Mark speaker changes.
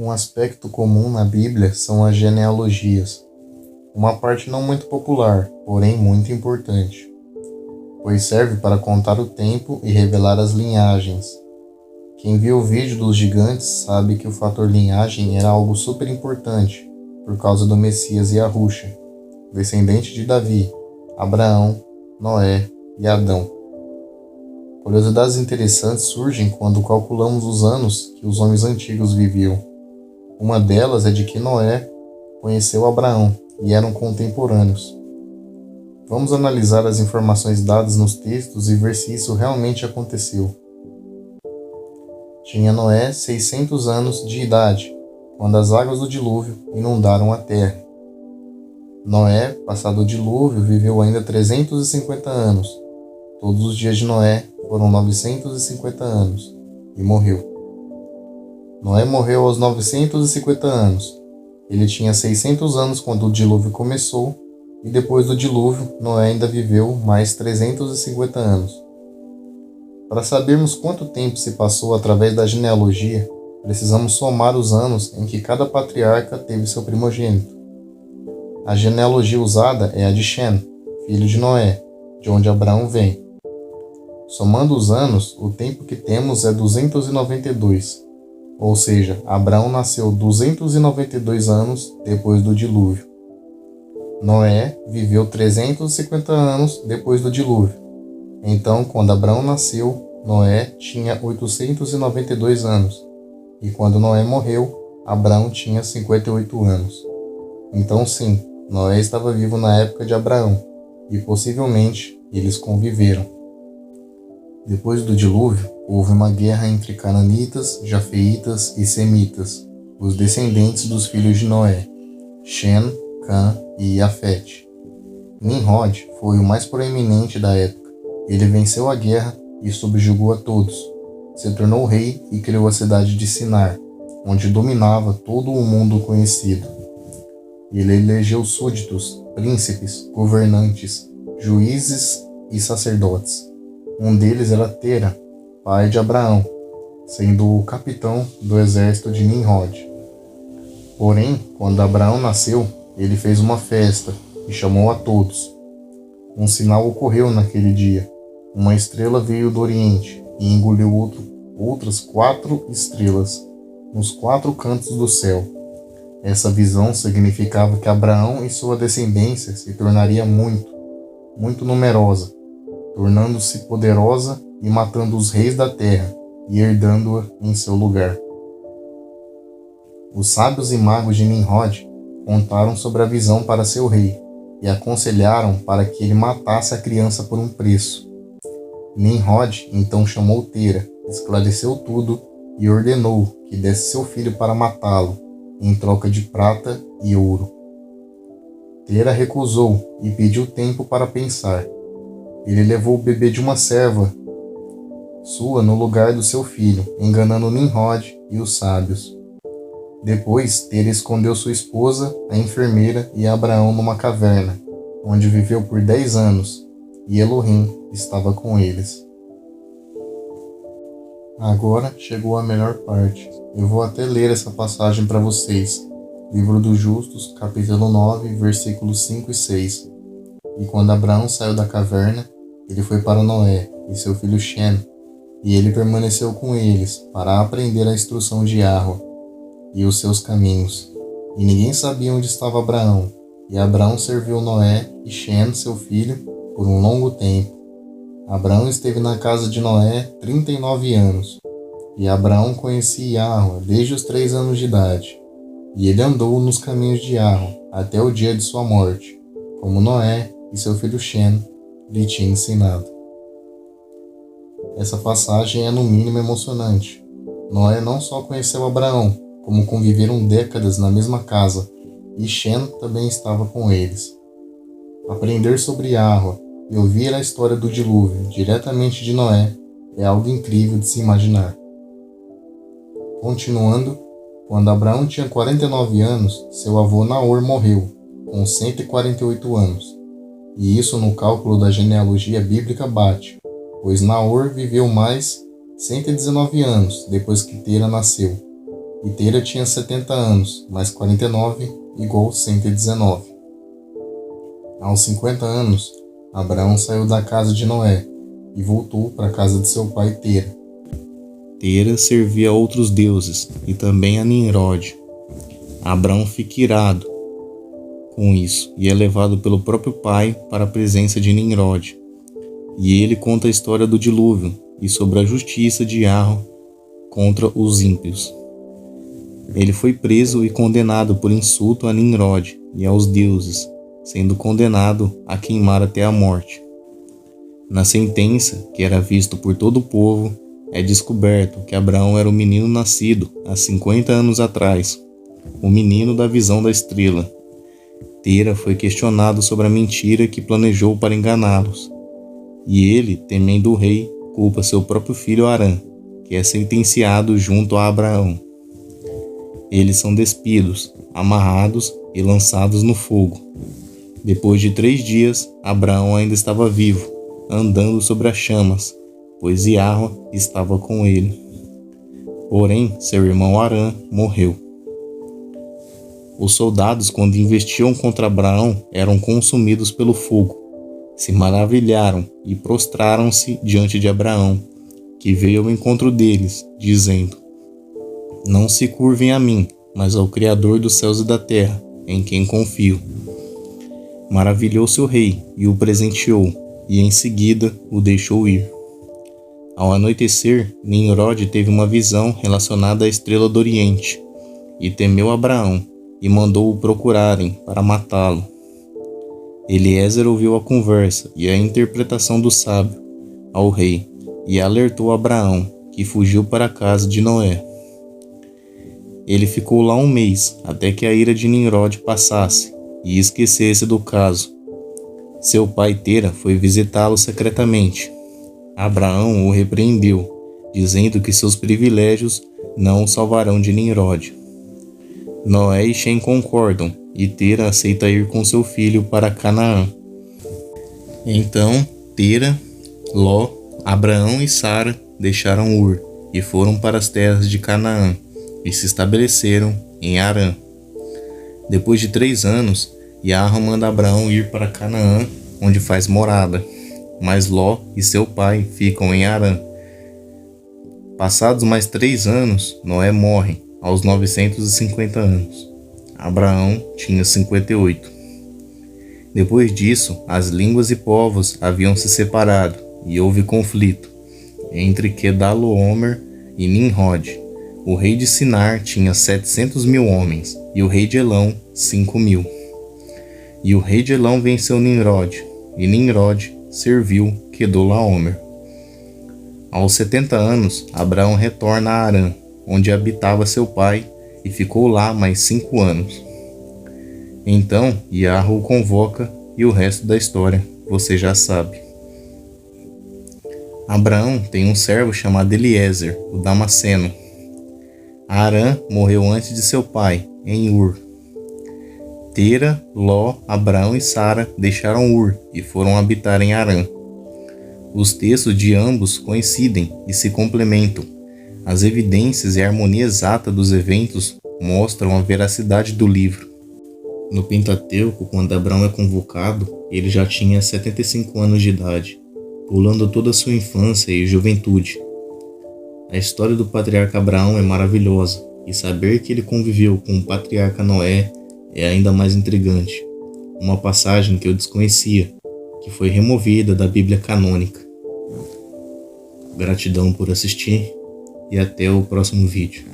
Speaker 1: Um aspecto comum na Bíblia são as genealogias, uma parte não muito popular, porém muito importante, pois serve para contar o tempo e revelar as linhagens. Quem viu o vídeo dos gigantes sabe que o fator linhagem era algo super importante, por causa do Messias Yahushua, descendente de Davi, Abraão, Noé e Adão. Curiosidades interessantes surgem quando calculamos os anos que os homens antigos viviam. Uma delas é de que Noé conheceu Abraão e eram contemporâneos. Vamos analisar as informações dadas nos textos e ver se isso realmente aconteceu. Tinha Noé 600 anos de idade, quando as águas do dilúvio inundaram a terra. Noé, passado o dilúvio, viveu ainda 350 anos. Todos os dias de Noé foram 950 anos e morreu. Noé morreu aos 950 anos. Ele tinha 600 anos quando o dilúvio começou, e depois do dilúvio, Noé ainda viveu mais 350 anos. Para sabermos quanto tempo se passou através da genealogia, precisamos somar os anos em que cada patriarca teve seu primogênito. A genealogia usada é a de Shem, filho de Noé, de onde Abraão vem. Somando os anos, o tempo que temos é 292. Ou seja, Abraão nasceu 292 anos depois do dilúvio. Noé viveu 350 anos depois do dilúvio. Então, quando Abraão nasceu, Noé tinha 892 anos. E quando Noé morreu, Abraão tinha 58 anos. Então sim, Noé estava vivo na época de Abraão, e possivelmente eles conviveram. Depois do dilúvio, houve uma guerra entre cananitas, jafeitas e semitas, os descendentes dos filhos de Noé, Shem, Cã e Yafete. Nimrod foi o mais proeminente da época. Ele venceu a guerra e subjugou a todos. Se tornou rei e criou a cidade de Sinar, onde dominava todo o mundo conhecido. Ele elegeu súditos, príncipes, governantes, juízes e sacerdotes. Um deles era Tera, pai de Abraão, sendo o capitão do exército de Nimrod. Porém, quando Abraão nasceu, ele fez uma festa e chamou a todos. Um sinal ocorreu naquele dia. Uma estrela veio do Oriente e engoliu outras 4 estrelas nos 4 cantos do céu. Essa visão significava que Abraão e sua descendência se tornaria muito numerosa, tornando-se poderosa e matando os reis da terra e herdando-a em seu lugar. Os sábios e magos de Nimrod contaram sobre a visão para seu rei e aconselharam para que ele matasse a criança por um preço. Nimrod então chamou Tera, esclareceu tudo e ordenou que desse seu filho para matá-lo, em troca de prata e ouro. Tera recusou e pediu tempo para pensar. Ele levou o bebê de uma serva sua no lugar do seu filho, enganando Nimrod e os sábios. Depois, Tera escondeu sua esposa, a enfermeira e Abraão numa caverna, onde viveu por 10 anos, e Elohim estava com eles. Agora chegou a melhor parte. Eu vou até ler essa passagem para vocês. Livro dos Justos, capítulo 9, versículos 5 e 6. E quando Abraão saiu da caverna, ele foi para Noé e seu filho Shem, e ele permaneceu com eles para aprender a instrução de Yahweh e os seus caminhos. E ninguém sabia onde estava Abraão. E Abraão serviu Noé e Shem, seu filho, por um longo tempo. Abraão esteve na casa de Noé 39 anos. E Abraão conhecia Yahweh desde os 3 anos de idade. E ele andou nos caminhos de Yahweh até o dia de sua morte, como Noé e seu filho Shem lhe tinham ensinado. Essa passagem é no mínimo emocionante. Noé não só conheceu Abraão, como conviveram décadas na mesma casa, e Shem também estava com eles. Aprender sobre Yahweh e ouvir a história do dilúvio diretamente de Noé é algo incrível de se imaginar. Continuando, quando Abraão tinha 49 anos, seu avô Naor morreu, com 148 anos. E isso no cálculo da genealogia bíblica bate, pois Naor viveu mais 119 anos depois que Tera nasceu. E Tera tinha 70 anos, mais 49 igual 119. Aos 50 anos, Abraão saiu da casa de Noé e voltou para a casa de seu pai Tera. Tera servia a outros deuses e também a Nimrod. Abraão fica irado com isso e é levado pelo próprio pai para a presença de Nimrod. E ele conta a história do dilúvio e sobre a justiça de Yahvé contra os ímpios. Ele foi preso e condenado por insulto a Nimrod e aos deuses, sendo condenado a queimar até a morte. Na sentença, que era visto por todo o povo, é descoberto que Abraão era o menino nascido há 50 anos atrás, o menino da visão da estrela. Tera foi questionado sobre a mentira que planejou para enganá-los, e ele, temendo o rei, culpa seu próprio filho Arã, que é sentenciado junto a Abraão. Eles são despidos, amarrados e lançados no fogo. Depois de 3 dias, Abraão ainda estava vivo, andando sobre as chamas, pois Yahvé estava com ele. Porém, seu irmão Arã morreu. Os soldados, quando investiam contra Abraão, eram consumidos pelo fogo. Se maravilharam e prostraram-se diante de Abraão, que veio ao encontro deles, dizendo: Não se curvem a mim, mas ao Criador dos céus e da terra, em quem confio. Maravilhou-se o rei e o presenteou, e em seguida o deixou ir. Ao anoitecer, Nimrod teve uma visão relacionada à estrela do Oriente, e temeu Abraão, e mandou-o procurarem para matá-lo. Eliezer ouviu a conversa e a interpretação do sábio ao rei, e alertou Abraão, que fugiu para a casa de Noé. Ele ficou lá 1 mês, até que a ira de Nimrod passasse, e esquecesse do caso. Seu pai Tera foi visitá-lo secretamente. Abraão o repreendeu, dizendo que seus privilégios não o salvarão de Nimrod. Noé e Shem concordam, e Tera aceita ir com seu filho para Canaã. Então, Tera, Ló, Abraão e Sara deixaram Ur, e foram para as terras de Canaã, e se estabeleceram em Harã. Depois de 3 anos, Yahvé manda Abraão ir para Canaã, onde faz morada, mas Ló e seu pai ficam em Harã. Passados mais 3 anos, Noé morre, aos 950 anos. Abraão tinha 58. Depois disso, as línguas e povos haviam se separado, e houve conflito entre Quedalomer e Nimrod. O rei de Sinar tinha 700.000 homens, e o rei de Elão 5.000. E o rei de Elão venceu Nimrod, e Nimrod serviu Quedolaomer. Aos 70 anos, Abraão retorna a Harã, onde habitava seu pai, e ficou lá mais 5 anos. Então, Yahvé o convoca, e o resto da história você já sabe. Abraão tem um servo chamado Eliezer, o Damasceno. Harã morreu antes de seu pai, em Ur. Tera, Ló, Abraão e Sara deixaram Ur e foram habitar em Harã. Os textos de ambos coincidem e se complementam. As evidências e a harmonia exata dos eventos mostram a veracidade do livro. No Pentateuco, quando Abraão é convocado, ele já tinha 75 anos de idade, pulando toda a sua infância e juventude. A história do patriarca Abraão é maravilhosa, e saber que ele conviveu com o patriarca Noé é ainda mais intrigante. Uma passagem que eu desconhecia, que foi removida da Bíblia canônica. Gratidão por assistir e até o próximo vídeo.